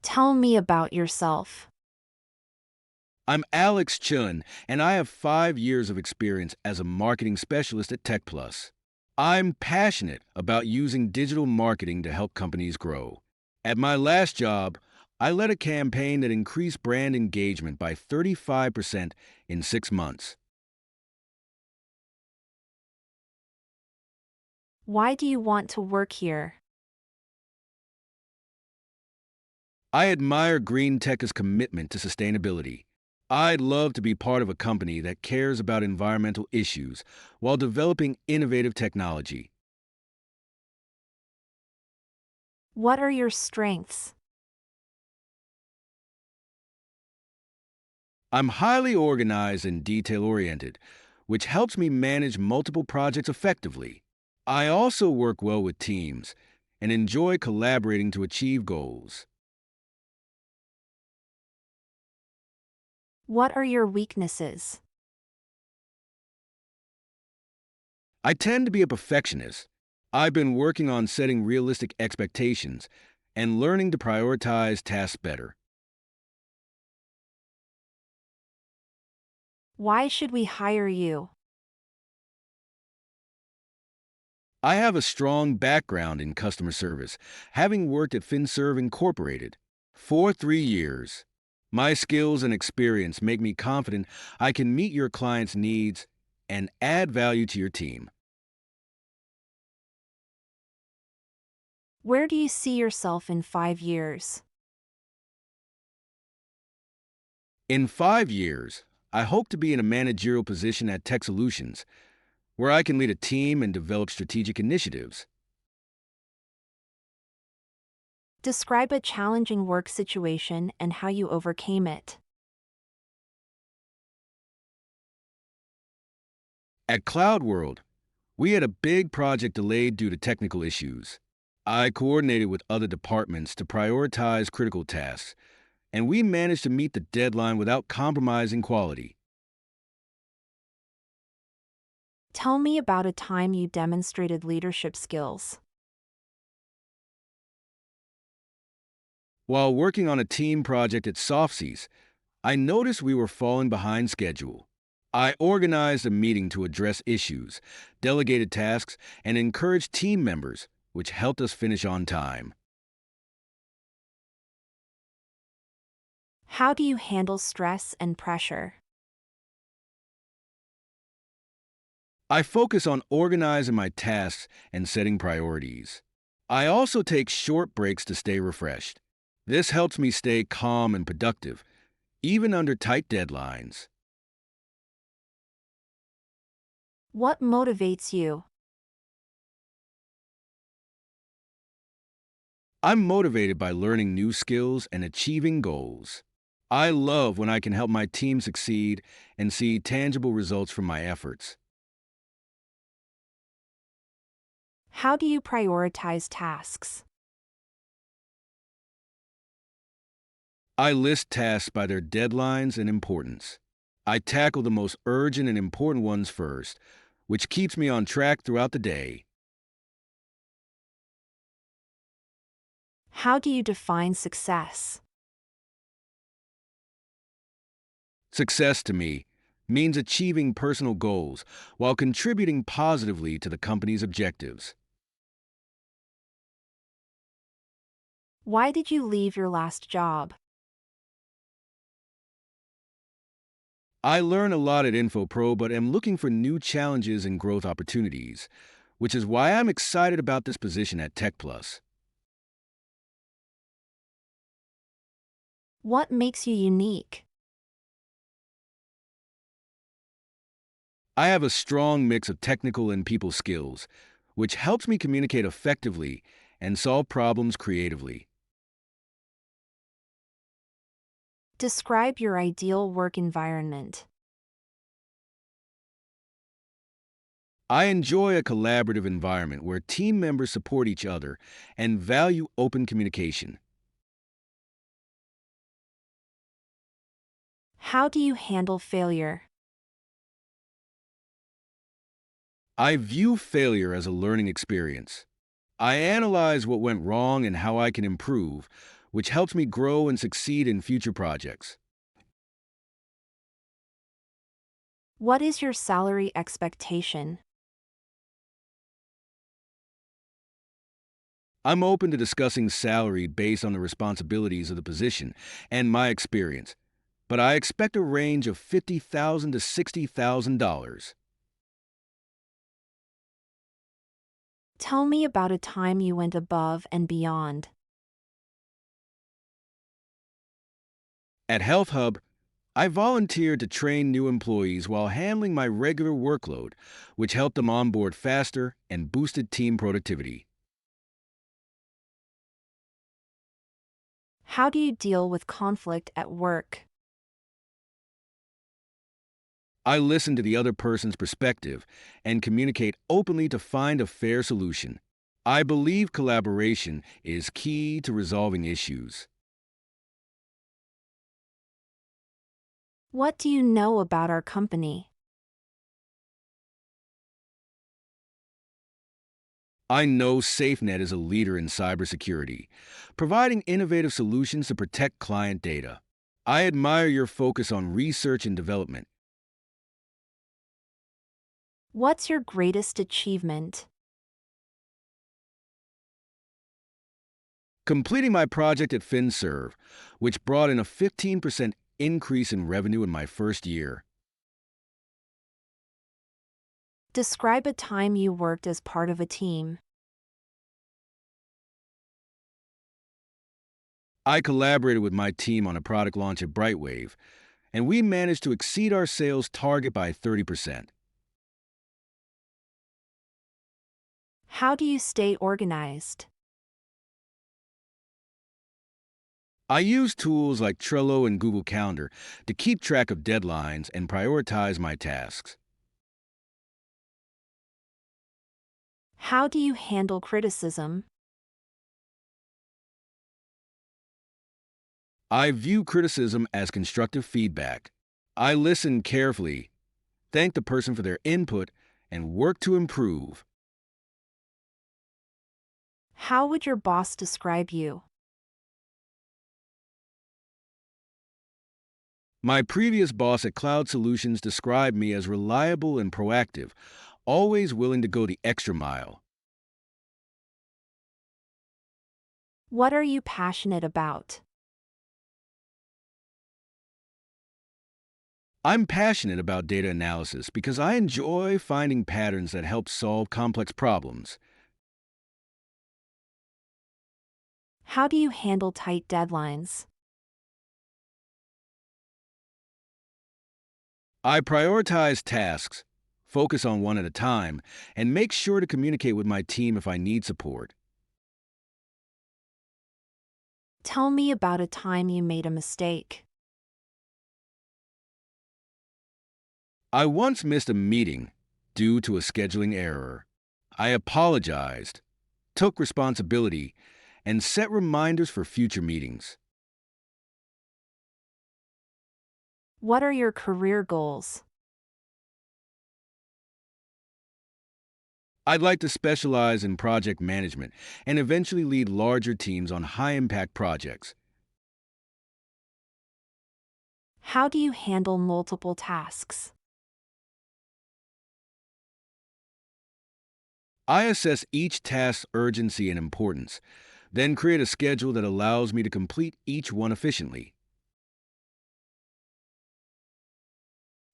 Tell me about yourself. I'm Alex Chun, and I have 5 years of experience as a marketing specialist at TechPlus. I'm passionate about using digital marketing to help companies grow. At my last job, I led a campaign that increased brand engagement by 35% in 6 months. Why do you want to work here? I admire Green Tech's commitment to sustainability. I'd love to be part of a company that cares about environmental issues while developing innovative technology. What are your strengths? I'm highly organized and detail oriented, which helps me manage multiple projects effectively. I also work well with teams and enjoy collaborating to achieve goals. What are your weaknesses? I tend to be a perfectionist. I've been working on setting realistic expectations and learning to prioritize tasks better. Why should we hire you? I have a strong background in customer service, having worked at FinServe Incorporated for 3 years. My skills and experience make me confident I can meet your clients' needs and add value to your team. Where do you see yourself in 5 years? In 5 years, I hope to be in a managerial position at Tech Solutions, where I can lead a team and develop strategic initiatives. Describe a challenging work situation and how you overcame it. At Cloud World, we had a big project delayed due to technical issues. I coordinated with other departments to prioritize critical tasks, and we managed to meet the deadline without compromising quality. Tell me about a time you demonstrated leadership skills. While working on a team project at Softsies, I noticed we were falling behind schedule. I organized a meeting to address issues, delegated tasks, and encouraged team members, which helped us finish on time. How do you handle stress and pressure? I focus on organizing my tasks and setting priorities. I also take short breaks to stay refreshed. This helps me stay calm and productive, even under tight deadlines. What motivates you? I'm motivated by learning new skills and achieving goals. I love when I can help my team succeed and see tangible results from my efforts. How do you prioritize tasks? I list tasks by their deadlines and importance. I tackle the most urgent and important ones first, which keeps me on track throughout the day. How do you define success? Success to me means achieving personal goals while contributing positively to the company's objectives. Why did you leave your last job? I learn a lot at InfoPro, but am looking for new challenges and growth opportunities, which is why I'm excited about this position at TechPlus. What makes you unique? I have a strong mix of technical and people skills, which helps me communicate effectively and solve problems creatively. Describe your ideal work environment. I enjoy a collaborative environment where team members support each other and value open communication. How do you handle failure? I view failure as a learning experience. I analyze what went wrong and how I can improve, which helps me grow and succeed in future projects. What is your salary expectation? I'm open to discussing salary based on the responsibilities of the position and my experience, but I expect a range of $50,000 to $60,000. Tell me about a time you went above and beyond. At Health Hub, I volunteered to train new employees while handling my regular workload, which helped them onboard faster and boosted team productivity. How do you deal with conflict at work? I listen to the other person's perspective and communicate openly to find a fair solution. I believe collaboration is key to resolving issues. What do you know about our company? I know SafeNet is a leader in cybersecurity, providing innovative solutions to protect client data. I admire your focus on research and development. What's your greatest achievement? Completing my project at FinServe, which brought in a 15% increase in revenue in my first year. Describe a time you worked as part of a team. I collaborated with my team on a product launch at Brightwave, and we managed to exceed our sales target by 30%. How do you stay organized? I use tools like Trello and Google Calendar to keep track of deadlines and prioritize my tasks. How do you handle criticism? I view criticism as constructive feedback. I listen carefully, thank the person for their input, and work to improve. How would your boss describe you? My previous boss at Cloud Solutions described me as reliable and proactive, always willing to go the extra mile. What are you passionate about? I'm passionate about data analysis because I enjoy finding patterns that help solve complex problems. How do you handle tight deadlines? I prioritize tasks, focus on one at a time, and make sure to communicate with my team if I need support. Tell me about a time you made a mistake. I once missed a meeting due to a scheduling error. I apologized, took responsibility, and set reminders for future meetings. What are your career goals? I'd like to specialize in project management and eventually lead larger teams on high impact projects. How do you handle multiple tasks? I assess each task's urgency and importance, then create a schedule that allows me to complete each one efficiently.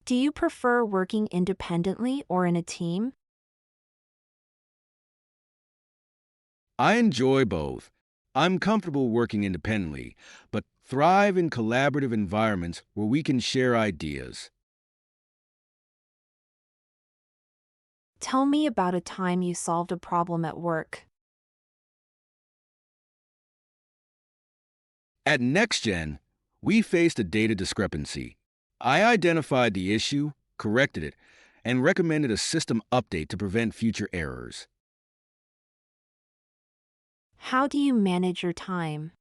Do you prefer working independently or in a team? I enjoy both. I'm comfortable working independently, but thrive in collaborative environments where we can share ideas. Tell me about a time you solved a problem at work. At NextGen, we faced a data discrepancy. I identified the issue, corrected it, and recommended a system update to prevent future errors. How do you manage your time?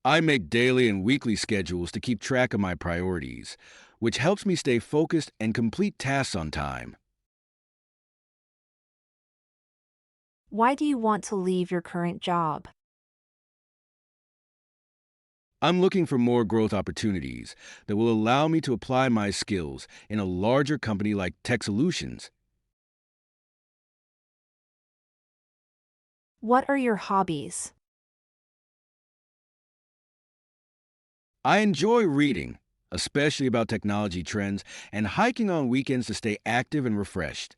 I make daily and weekly schedules to keep track of my priorities, which helps me stay focused and complete tasks on time. Why do you want to leave your current job? I'm looking for more growth opportunities that will allow me to apply my skills in a larger company like Tech Solutions. What are your hobbies? I enjoy reading, especially about technology trends, and hiking on weekends to stay active and refreshed.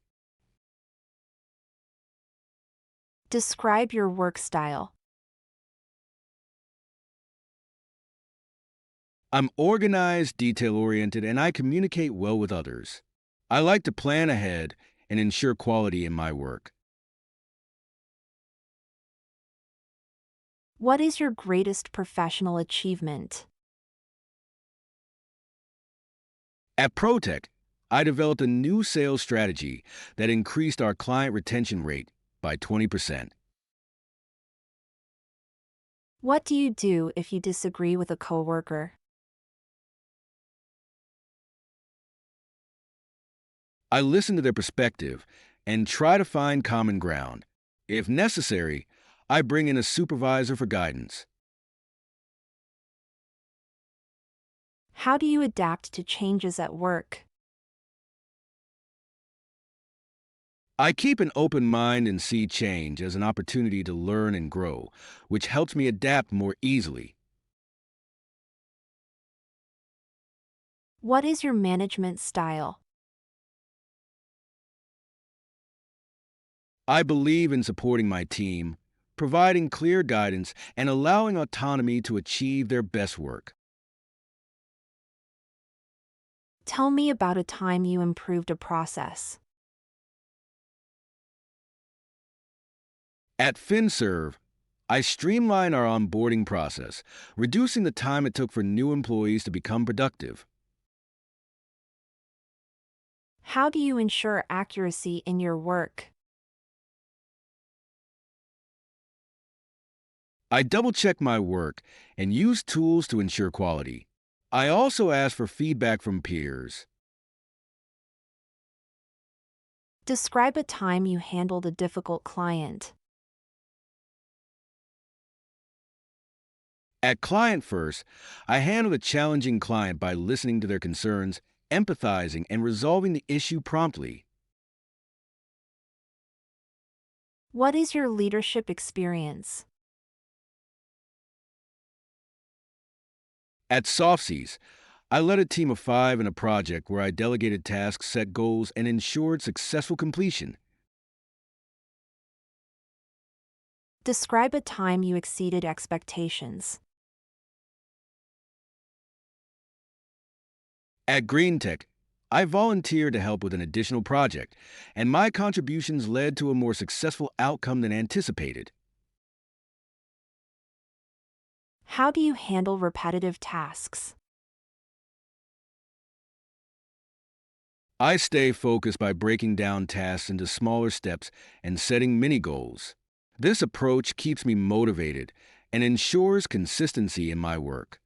Describe your work style. I'm organized, detail oriented, and I communicate well with others. I like to plan ahead and ensure quality in my work. What is your greatest professional achievement? At ProTech, I developed a new sales strategy that increased our client retention rate by 20%. What do you do if you disagree with a coworker? I listen to their perspective and try to find common ground. If necessary, I bring in a supervisor for guidance. How do you adapt to changes at work? I keep an open mind and see change as an opportunity to learn and grow, which helps me adapt more easily. What is your management style? I believe in supporting my team, providing clear guidance, and allowing autonomy to achieve their best work. Tell me about a time you improved a process. At FinServe, I streamline our onboarding process, reducing the time it took for new employees to become productive. How do you ensure accuracy in your work? I double check my work and use tools to ensure quality. I also ask for feedback from peers. Describe a time you handled a difficult client. At Client First, I handle a challenging client by listening to their concerns, empathizing, and resolving the issue promptly. What is your leadership experience? At Softseas, I led a team of 5 in a project where I delegated tasks, set goals, and ensured successful completion. Describe a time you exceeded expectations. At Green Tech, I volunteered to help with an additional project, and my contributions led to a more successful outcome than anticipated. How do you handle repetitive tasks? I stay focused by breaking down tasks into smaller steps and setting mini goals. This approach keeps me motivated and ensures consistency in my work.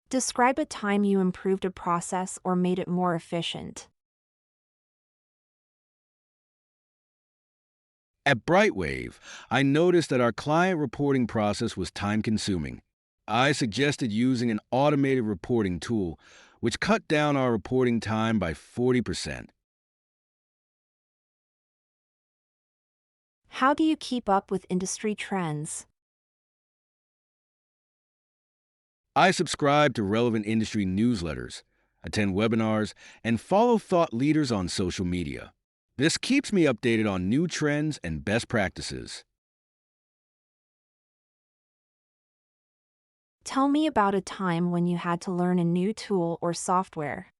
Describe a time you improved a process or made it more efficient. At Brightwave, I noticed that our client reporting process was time consuming. I suggested using an automated reporting tool, which cut down our reporting time by 40%. How do you keep up with industry trends? I subscribe to relevant industry newsletters, attend webinars, and follow thought leaders on social media. This keeps me updated on new trends and best practices. Tell me about a time when you had to learn a new tool or software.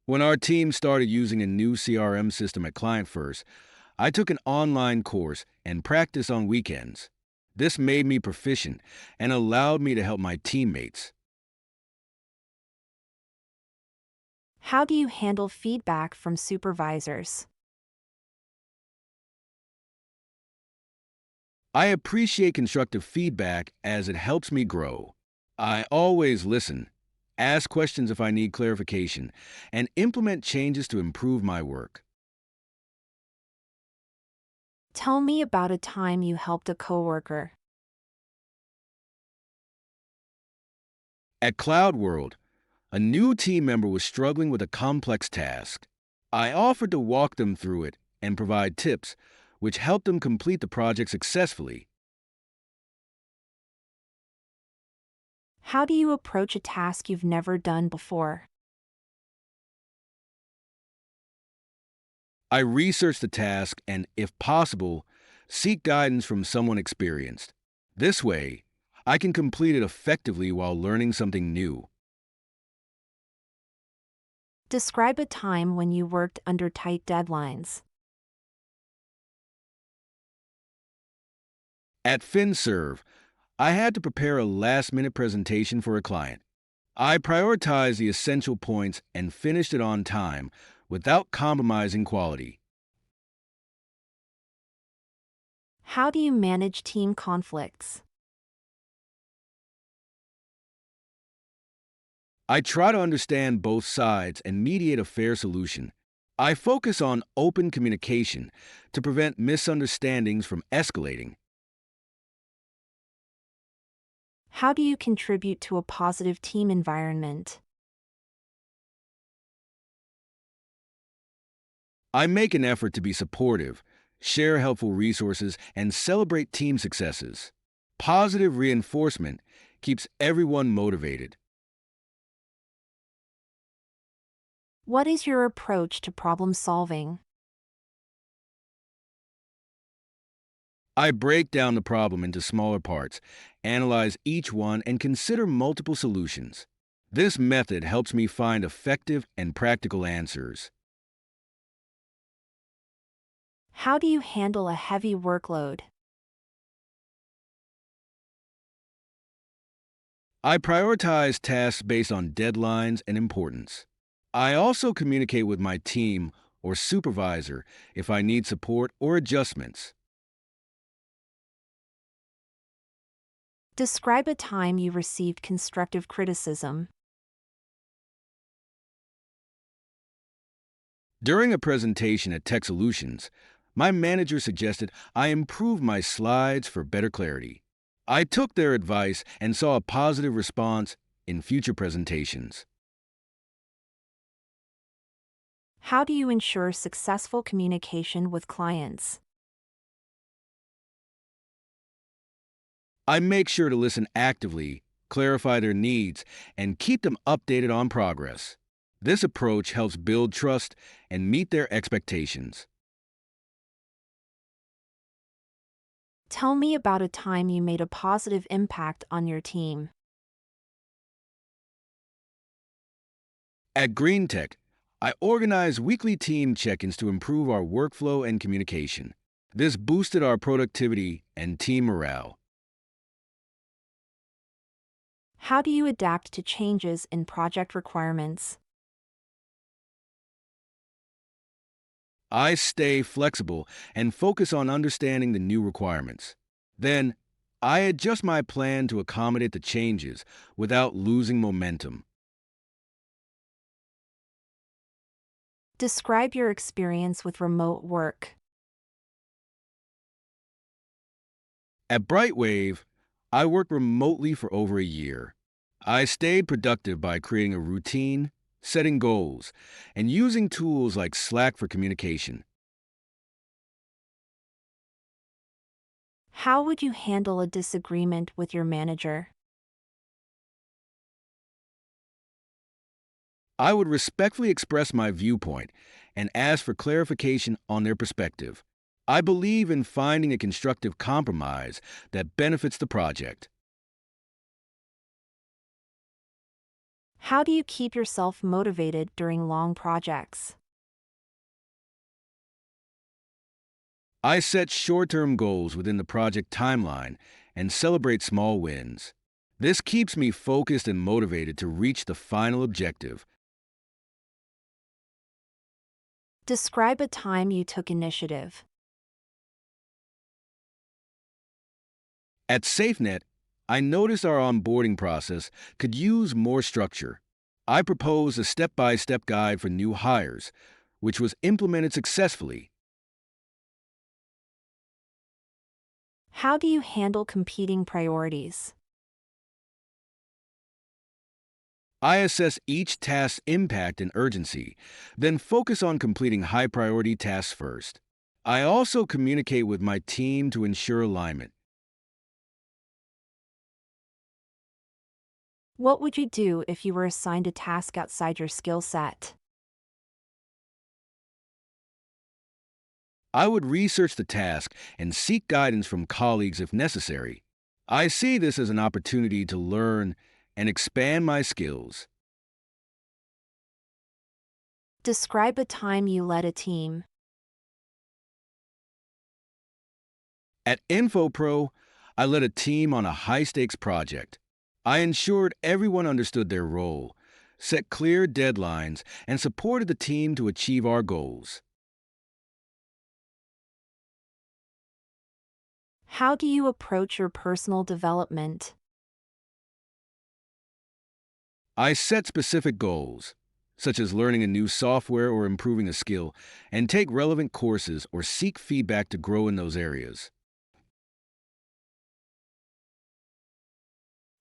When our team started using a new CRM system at Client First, I took an online course and practiced on weekends. This made me proficient and allowed me to help my teammates. How do you handle feedback from supervisors? I appreciate constructive feedback as it helps me grow. I always listen ask questions if I need clarification, and implement changes to improve my work. Tell me about a time you helped a coworker. At Cloud World, a new team member was struggling with a complex task. I offered to walk them through it and provide tips, which helped them complete the project successfully. How do you approach a task you've never done before? I research the task and, if possible, seek guidance from someone experienced. This way, I can complete it effectively while learning something new. Describe a time when you worked under tight deadlines. At FinServe, I had to prepare a last minute presentation for a client. I prioritized the essential points and finished it on time without compromising quality. How do you manage team conflicts? I try to understand both sides and mediate a fair solution. I focus on open communication to prevent misunderstandings from escalating. How do you contribute to a positive team environment? I make an effort to be supportive, share helpful resources, and celebrate team successes. Positive reinforcement keeps everyone motivated. What is your approach to problem solving? I break down the problem into smaller parts, analyze each one, and consider multiple solutions. This method helps me find effective and practical answers. How do you handle a heavy workload? I prioritize tasks based on deadlines and importance. I also communicate with my team or supervisor if I need support or adjustments. Describe a time you received constructive criticism. During a presentation at Tech Solutions, my manager suggested I improve my slides for better clarity. I took their advice and saw a positive response in future presentations. How do you ensure successful communication with clients? I make sure to listen actively, clarify their needs, and keep them updated on progress. This approach helps build trust and meet their expectations. Tell me about a time you made a positive impact on your team. At Green Tech, I organize weekly team check-ins to improve our workflow and communication. This boosted our productivity and team morale. How do you adapt to changes in project requirements? I stay flexible and focus on understanding the new requirements. Then, I adjust my plan to accommodate the changes without losing momentum. Describe your experience with remote work. At Brightwave, I worked remotely for over a year. I stayed productive by creating a routine, setting goals, and using tools like Slack for communication. How would you handle a disagreement with your manager? I would respectfully express my viewpoint and ask for clarification on their perspective. I believe in finding a constructive compromise that benefits the project. How do you keep yourself motivated during long projects? I set short term goals within the project timeline and celebrate small wins. This keeps me focused and motivated to reach the final objective. Describe a time you took initiative. At SafeNet, I noticed our onboarding process could use more structure. I proposed a step by step guide for new hires, which was implemented successfully. How do you handle competing priorities? I assess each task's impact and urgency, then focus on completing high priority tasks first. I also communicate with my team to ensure alignment. What would you do if you were assigned a task outside your skill set? I would research the task and seek guidance from colleagues if necessary. I see this as an opportunity to learn and expand my skills. Describe a time you led a team. At InfoPro, I led a team on a high stakes project. I ensured everyone understood their role, set clear deadlines, and supported the team to achieve our goals. How do you approach your personal development? I set specific goals, such as learning a new software or improving a skill, and take relevant courses or seek feedback to grow in those areas.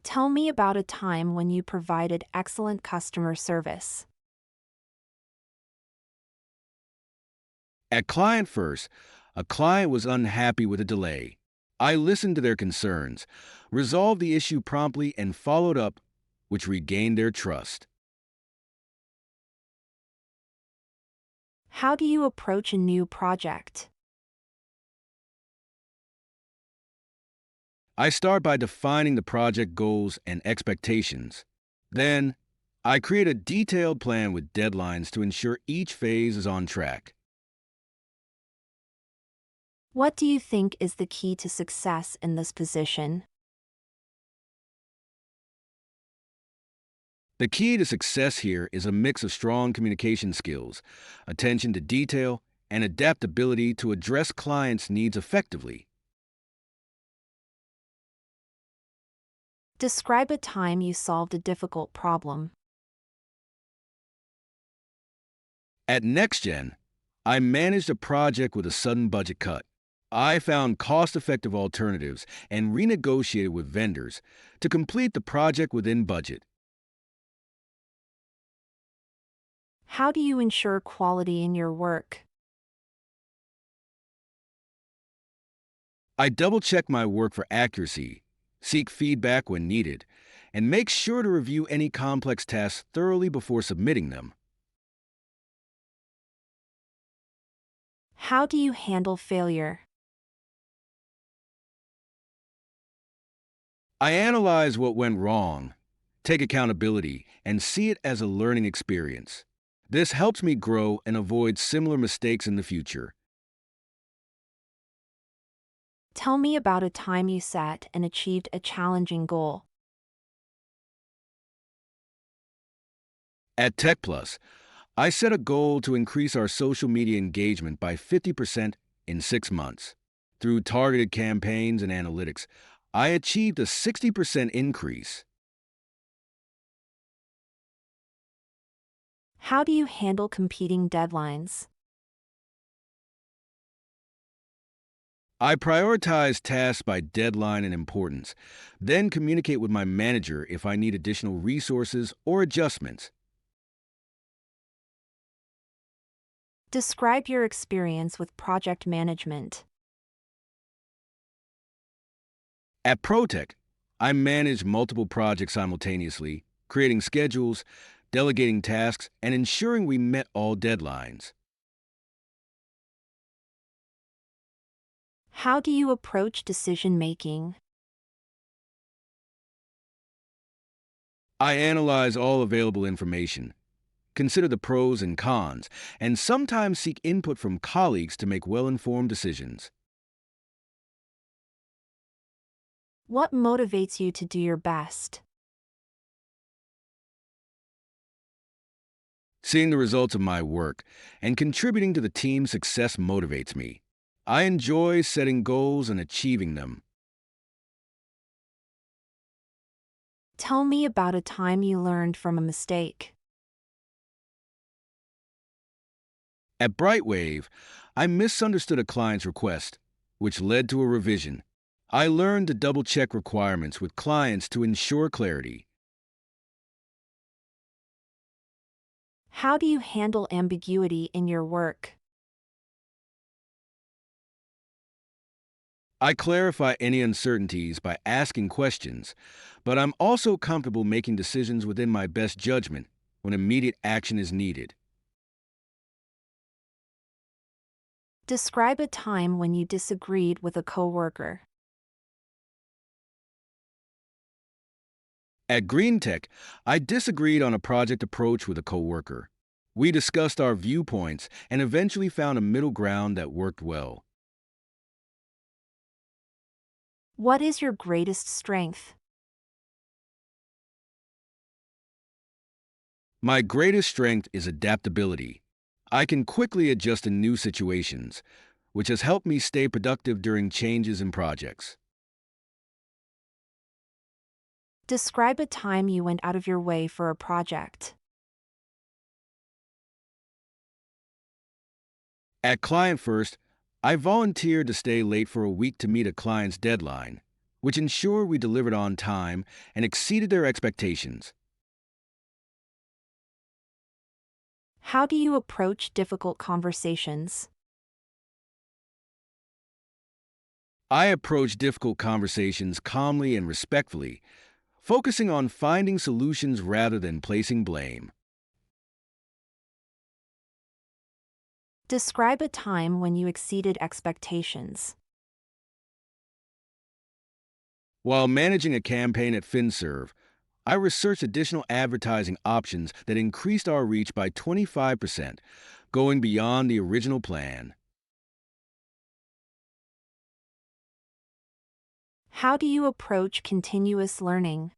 Tell me about a time when you provided excellent customer service. At Client First, a client was unhappy with a delay. I listened to their concerns, resolved the issue promptly, and followed up, which regained their trust. How do you approach a new project? I start by defining the project goals and expectations. Then, I create a detailed plan with deadlines to ensure each phase is on track. What do you think is the key to success in this position? The key to success here is a mix of strong communication skills, attention to detail, and adaptability to address clients' needs effectively. Describe a time you solved a difficult problem. At NextGen, I managed a project with a sudden budget cut. I found cost effective alternatives and renegotiated with vendors to complete the project within budget. How do you ensure quality in your work? I double check my work for accuracy, seek feedback when needed, and make sure to review any complex tasks thoroughly before submitting them. How do you handle failure? I analyze what went wrong, take accountability, and see it as a learning experience. This helps me grow and avoid similar mistakes in the future. Tell me about a time you set and achieved a challenging goal. At TechPlus, I set a goal to increase our social media engagement by 50% in 6 months. Through targeted campaigns and analytics, I achieved a 60% increase. How do you handle competing deadlines? I prioritize tasks by deadline and importance, then communicate with my manager if I need additional resources or adjustments. Describe your experience with project management. At ProTech, I manage multiple projects simultaneously, creating schedules, delegating tasks, and ensuring we met all deadlines. How do you approach decision making? I analyze all available information, consider the pros and cons, and sometimes seek input from colleagues to make well informed decisions. What motivates you to do your best? Seeing the results of my work and contributing to the team's success motivates me. I enjoy setting goals and achieving them. Tell me about a time you learned from a mistake. At Brightwave, I misunderstood a client's request, which led to a revision. I learned to double check requirements with clients to ensure clarity. How do you handle ambiguity in your work? I clarify any uncertainties by asking questions, but I'm also comfortable making decisions within my best judgment when immediate action is needed. Describe a time when you disagreed with a coworker. At Green Tech, I disagreed on a project approach with a coworker. We discussed our viewpoints and eventually found a middle ground that worked well. What is your greatest strength? My greatest strength is adaptability. I can quickly adjust to new situations, which has helped me stay productive during changes in projects. Describe a time you went out of your way for a project. At Client First, I volunteered to stay late for a week to meet a client's deadline, which ensured we delivered on time and exceeded their expectations. How do you approach difficult conversations? I approach difficult conversations calmly and respectfully, focusing on finding solutions rather than placing blame. Describe a time when you exceeded expectations. While managing a campaign at FinServe, I researched additional advertising options that increased our reach by 25%, going beyond the original plan. How do you approach continuous learning?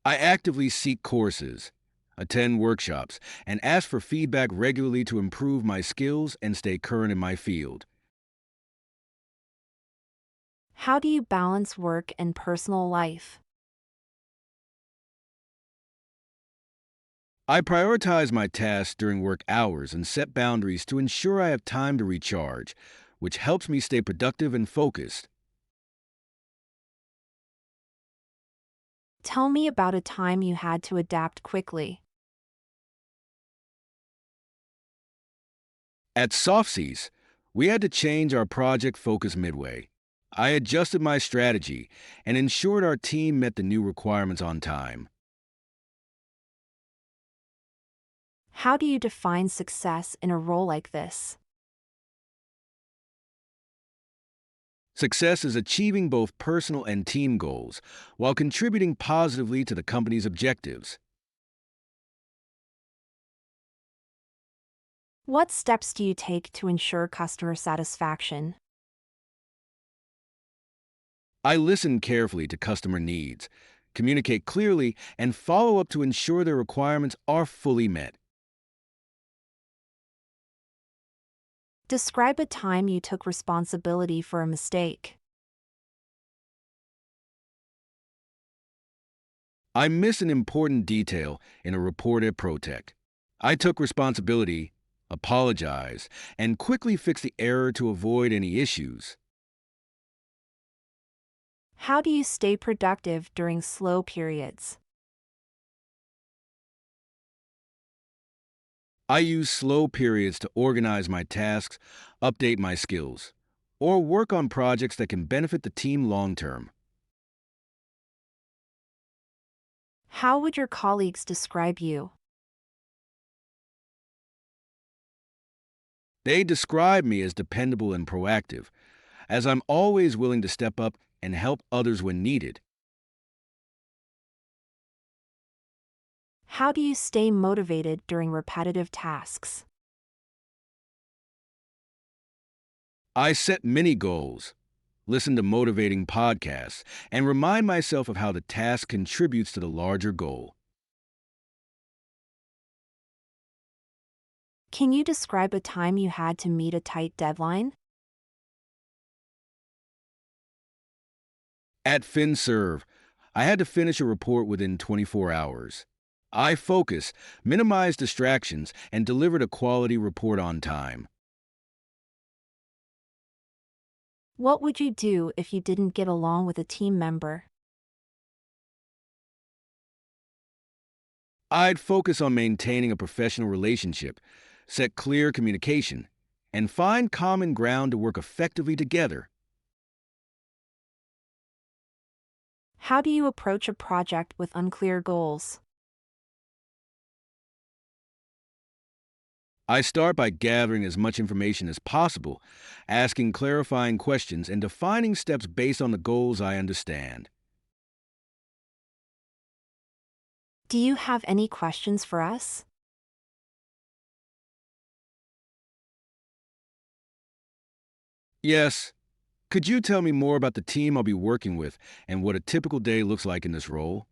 I actively seek courses, attend workshops, and ask for feedback regularly to improve my skills and stay current in my field. How do you balance work and personal life? I prioritize my tasks during work hours and set boundaries to ensure I have time to recharge, which helps me stay productive and focused. Tell me about a time you had to adapt quickly. At Softseas, we had to change our project focus midway. I adjusted my strategy and ensured our team met the new requirements on time. How do you define success in a role like this? Success is achieving both personal and team goals while contributing positively to the company's objectives. What steps do you take to ensure customer satisfaction? I listen carefully to customer needs, communicate clearly, and follow up to ensure their requirements are fully met. Describe a time you took responsibility for a mistake. I missed an important detail in a report at Protect. I took responsibility, apologized, and quickly fixed the error to avoid any issues. How do you stay productive during slow periods? I use slow periods to organize my tasks, update my skills, or work on projects that can benefit the team long term. How would your colleagues describe you? They describe me as dependable and proactive, as I'm always willing to step up and help others when needed. How do you stay motivated during repetitive tasks? I set many goals, listen to motivating podcasts, and remind myself of how the task contributes to the larger goal. Can you describe a time you had to meet a tight deadline? At FinServe, I had to finish a report within 24 hours. I focus, minimize distractions, and delivered a quality report on time. What would you do if you didn't get along with a team member? I'd focus on maintaining a professional relationship, set clear communication, and find common ground to work effectively together. How do you approach a project with unclear goals? I start by gathering as much information as possible, asking clarifying questions, and defining steps based on the goals I understand. Do you have any questions for us? Yes, could you tell me more about the team I'll be working with and what a typical day looks like in this role?